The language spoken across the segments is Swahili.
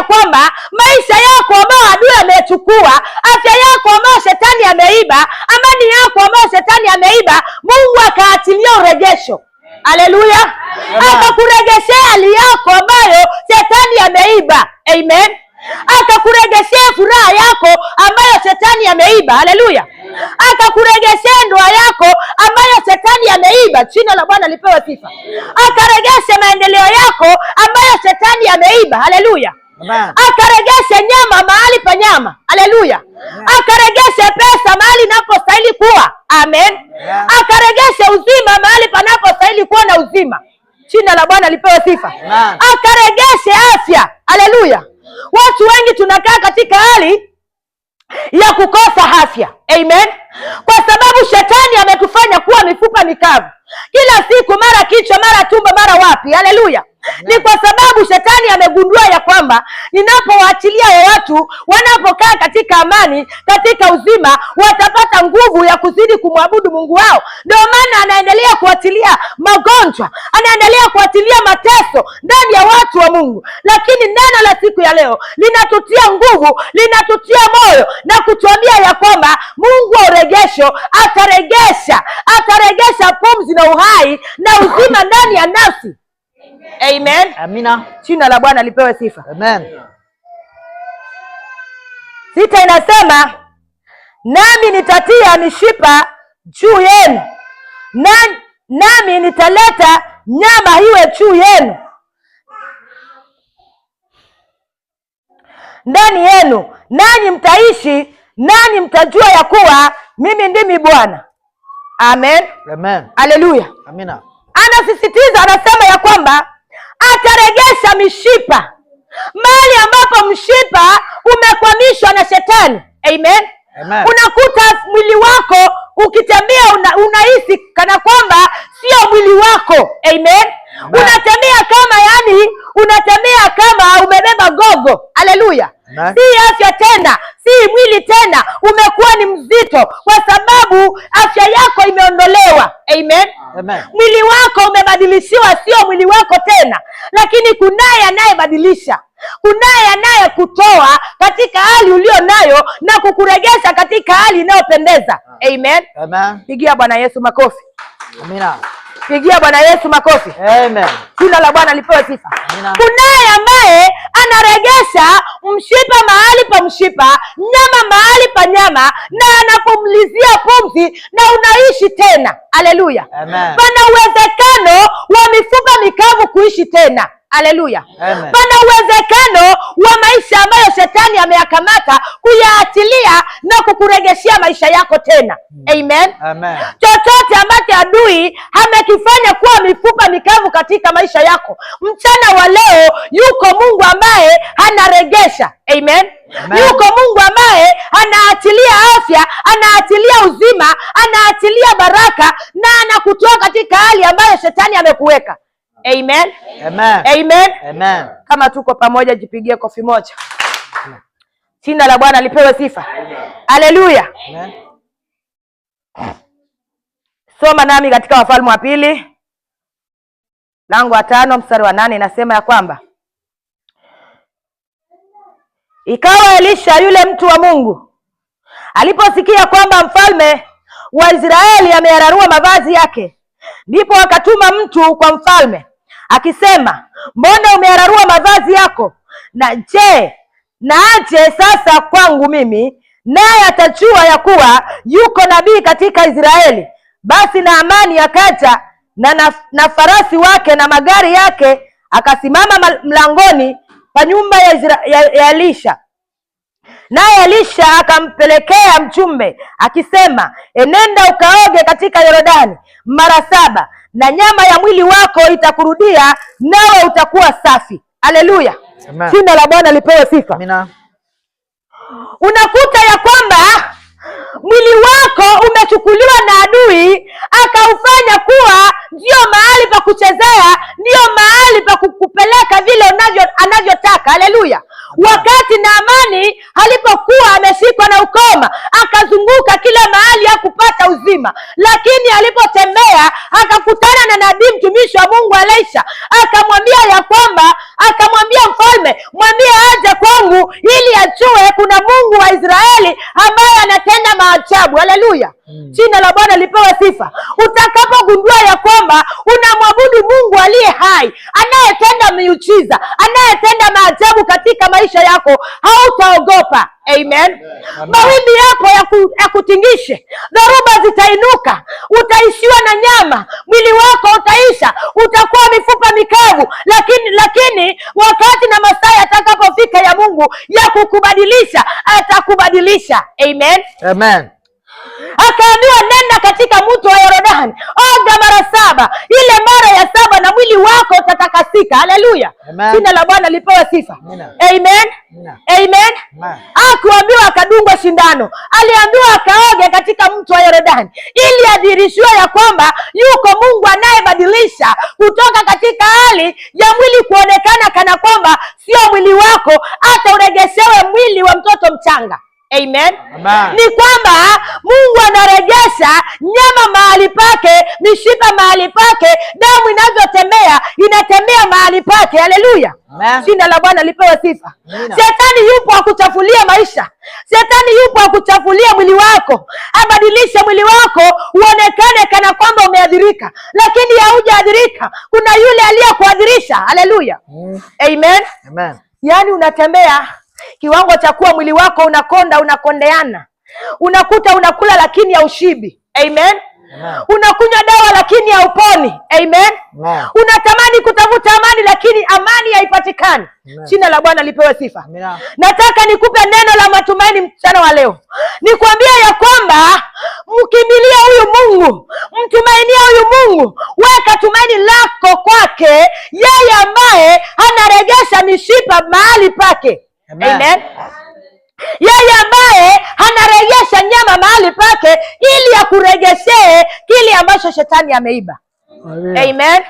kwamba maisha yako ambayo adui amechukua, afya yako ambayo shetani ameiba, amani yako ambayo shetani ameiba, Mungu akaachilia urejesho. Haleluya. Akakuregeshea hali yako ambayo shetani ameiba. Amen. Akakuregeshea furaha yako ambayo shetani ameiba. Haleluya. Akakuregeshea ndoa yako ambayo shetani ameiba. Jina la Bwana lipewe sifa. Akaregesha maendeleo yako ambayo shetani ameiba. Haleluya. Akaregesha nyama mahali pa nyama. Haleluya. Akaregesha pesa mahali inapostahili kuwa. Amen. Akaregesha uzima mahali panapostahili kuwa na uzima. Jina la Bwana lipewe sifa. Akaregesha afya. Haleluya. Watu wengi tunakaa katika hali ya kukosa afya. Amen. Kwa sababu shetani ametufanya kuwa mifupa mikavu. Kila siku mara kichwa, mara tumbo, mara wapi. Haleluya. Ni kwa sababu shetani amegundua ya kwamba ninapowaachilia watu wanapokaa katika amani, katika uzima, watapata nguvu ya kuzidi kumwabudu Mungu wao. Ndio maana anaendelea kuachilia magonjwa, anaendelea kuachilia mateso ndani ya watu wa Mungu. Lakini neno la siku ya leo linatutia nguvu, linatutia moyo na kutuambia ya kwamba Mungu wa urejesho ataregesha pumzi na uhai na uzima ndani ya nafsi. Amen. Amina. Jina la Bwana lipewe sifa. Amen. 6 inasema, nami nitatia mishipa juu yenu, nami nitaleta nyama iwe juu yenu ndani yenu, nanyi mtaishi, nanyi mtajua ya kuwa mimi ndimi Bwana. Amen. Amen. Haleluya. Amina. Anasisitiza, anasema ya kwamba ataregesha mishipa mahali ambapo mshipa umekwamishwa na shetani. Amen. Amen. Unakuta mwili wako ukitembea unahisi kana kwamba sio mwili wako. Amen. Unatembea kama unatembea kama umebeba gogo. Haleluya. Si afya tena, si mwili tena, umekuwa ni mzito kwa sababu afya yako imeondolewa. Amen. Amen. Mwili wako umebadilishiwa, sio mwili wako tena, lakini kunaye anayebadilisha, kunaye anayekutoa katika hali ulio nayo na kukuregesha katika hali inayopendeza. Amen. Amen. Pigia Bwana Yesu makofi. Amina. Pigia Bwana Yesu makofi. Amen. Jina la Bwana lipewe sifa. Amina. Kunaye ambaye anaregesha mshipa mahali pa mshipa, nyama mahali pa nyama, na anapumlizia pumzi na unaishi tena. Haleluya. Amen. Pana uwezekano wa mifupa mikavu kuishi tena. Haleluya. Pana uwezekano wa maisha ambayo shetani ameyakamata kuyaachilia na kukuregeshia maisha yako tena. Amen. Amen. Chochote ambacho adui amekifanya kuwa mifupa mikavu katika maisha yako, mchana wa leo yuko Mungu ambaye anaregesha. Amen. Amen. Yuko Mungu ambaye anaachilia afya, anaachilia uzima, anaachilia baraka na anakutoa katika hali ambayo shetani amekuweka. Amen. Amen. Amen. Amen. Kama tuko pamoja, jipigie kofi moja. Jina la Bwana lipewe sifa. Haleluya. Amen. Soma nami katika Wafalme wa Pili mlango wa 5 mstari wa 8, inasema ya kwamba ikawa Elisha yule mtu wa Mungu aliposikia kwamba mfalme wa Israeli ameyararua mavazi yake, ndipo akatuma mtu kwa mfalme akisema, mbona umeyararua mavazi yako? Na aje sasa kwangu mimi, naye atajua ya kuwa yuko nabii katika Israeli. Basi Naamani akaja na farasi wake na magari yake, akasimama mlangoni pa nyumba ya Elisha. Naye Elisha akampelekea mjumbe akisema, enenda ukaoge katika Yordani mara 7, na nyama ya mwili wako itakurudia, nawe utakuwa safi. Haleluya. Jina la Bwana lipewe sifa. Amina. Unakuta ya kwamba mwili wako umechukuliwa na adui, akaufanya kuwa ndio mahali pa kuchezea, ndio mahali pa kukupeleka vile anavyotaka. Haleluya. Wakati Naamani alipokuwa ameshikwa na ukoma, akazunguka kila mahali hakupata uzima, lakini alipotembea akakutana na nabii mtumishi wa Mungu Elisha, akamwambia ya kwamba, akamwambia mfalme, mwambie aje kwangu ili ajue kuna Mungu wa Israeli ambaye anatenda maajabu. Haleluya. Jina la Bwana lipewe sifa. Utakapogundua ya kwamba unamwabudu Mungu aliye hai, anayetenda miujiza, anayetenda maajabu katika maisha yako, hautaogopa. Amen. Mawimbi yako yakutingishe, dhoruba zitainuka, utaishiwa na nyama, mwili wako utaisha, utakuwa mifupa mikavu, lakini wakati na masaa yatakapofika ya Mungu ya kukubadilisha, atakubadilisha. Amen. Amen. Akaambiwa, nenda katika mto wa Yordani, oga mara 7, ile mara ya 7 na mwili wako utatakasika. Haleluya. Jina la Bwana lipewe sifa. Amen. Amen. Hakuambiwa akadungwa shindano, aliambiwa akaoge katika mto wa Yordani ili adhihirishiwe ya kwamba yuko Mungu anayebadilisha kutoka katika hali ya mwili kuonekana kana kwamba sio mwili wako, hata uregeshewe mwili wa mtoto mchanga. Amen. Amen. Ni kwamba Mungu anarejesha nyama mahali pake, mishipa mahali pake, damu inavyotembea inatembea mahali pake. Haleluya. Jina la Bwana lipewe sifa. Shetani yupo akuchafulia maisha, shetani yupo akuchafulia mwili wako, abadilishe mwili wako uonekane kana kwamba umeadhirika, lakini haujaadhirika. Kuna yule aliyekuadhirisha. Haleluya. Amen. Amen. Yaani unatembea kiwango cha kuwa mwili wako unakondeana, unakuta unakula lakini haushibi. Amen. Unakunywa dawa lakini hauponi. Amen. Unatamani kutafuta amani lakini amani haipatikani. Jina la Bwana lipewe sifa. Nataka nikupe neno la matumaini mchana wa leo, nikwambia ya kwamba mkimbilia huyu Mungu, mtumainia huyu Mungu, weka tumaini lako kwake, yeye ambaye anarejesha mishipa mahali pake. Amen. Yeye ambaye anarejesha nyama mahali pake ili akuregeshee kile ambacho shetani ameiba. Amen.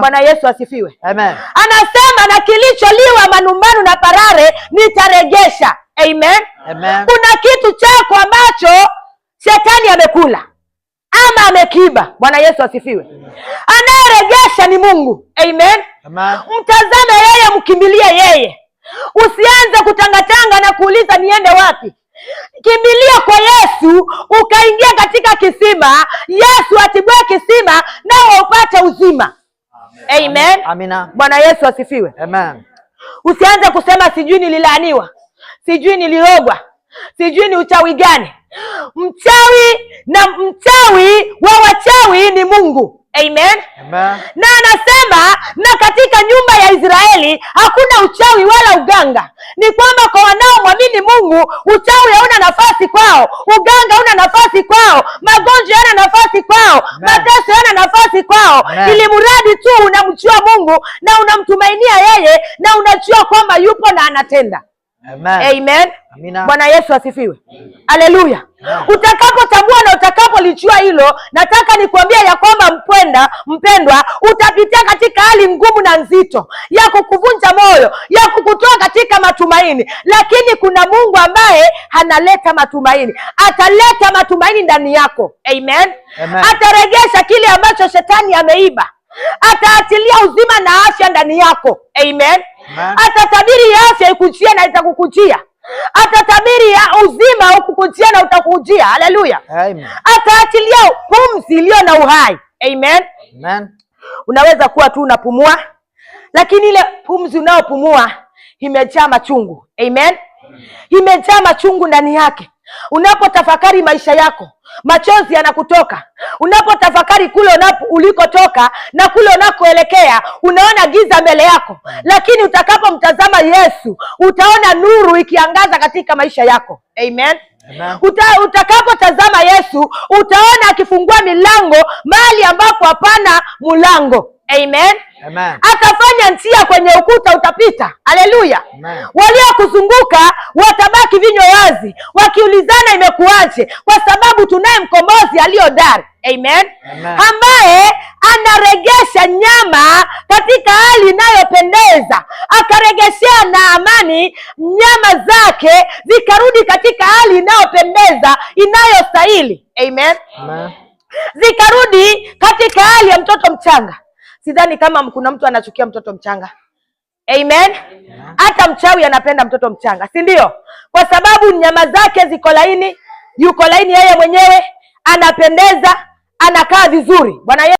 Bwana Yesu asifiwe. Amen. Anasema, na kilicholiwa manumbanu na parare nitarejesha. Amen. Amen. Kuna kitu chako ambacho shetani amekula ama amekiba. Bwana Yesu asifiwe. Anayerejesha ni Mungu. Amen. Amen. Mtazame yeye, mkimbilie yeye. Usianze kutangatanga na kuuliza niende wapi. Kimbilia kwa Yesu, ukaingia katika kisima. Yesu atibue kisima nao upate uzima. Amen. Amina. Bwana Yesu asifiwe. Amen. Usianze kusema sijui nililaaniwa, sijui nilirogwa, sijui ni uchawi gani. Mchawi wa wachawi ni Mungu. Amen. Amen. Na anasema, na katika nyumba ya Israeli hakuna uchawi wala uganga. Ni kwamba kwa wanaomwamini Mungu, uchawi hauna nafasi kwao, uganga hauna nafasi kwao, magonjwa hauna nafasi kwao, mateso hauna nafasi kwao, ili mradi tu unamjua Mungu na unamtumainia yeye na unajua kwamba yupo na anatenda. Amen. Amen. Amina. Bwana Yesu asifiwe. Haleluya. Utakapotambua na utakapolijua hilo, nataka nikuambia ya kwamba mpendwa, utapitia katika hali ngumu na nzito ya kukuvunja moyo, ya kukutoa katika matumaini, lakini kuna Mungu ambaye analeta matumaini. Ataleta matumaini ndani yako. Amen. Amen. Atarejesha kile ambacho shetani ameiba. Ataachilia uzima na afya ndani yako. Amen. Atatabiri ya afya ikujia na itakukujia. Atatabiri ya uzima ukukujia na utakujia. Haleluya. Ataachilia pumzi iliyo na uhai. Amen. Amen. Unaweza kuwa tu unapumua, lakini ile pumzi unaopumua imejaa machungu. Amen. Imejaa machungu ndani yake. Unapotafakari maisha yako, machozi yanakutoka. Unapotafakari kule ulikotoka na kule unakoelekea, unaona giza mbele yako, lakini utakapomtazama Yesu, utaona nuru ikiangaza katika maisha yako. Amen. Utakapotazama Yesu, utaona akifungua milango mahali ambapo hapana mlango. Amen. Amen. Atafanya njia kwenye ukuta, utapita. Haleluya. Waliokuzunguka watabaki vinywa wazi wakiulizana imekuaje, kwa sababu tunaye mkombozi aliyodari. Amen. Amen. Ambaye anaregesha nyama katika hali inayopendeza. Akaregeshea Naamani nyama zake zikarudi katika hali inayopendeza, inayostahili. Amen. Zikarudi katika hali ya mtoto mchanga. Sidhani kama kuna mtu anachukia mtoto mchanga. Amen. Hata mchawi anapenda mtoto mchanga, si ndio? Kwa sababu nyama zake ziko laini, yuko laini yeye mwenyewe, anapendeza, anakaa vizuri. Bwana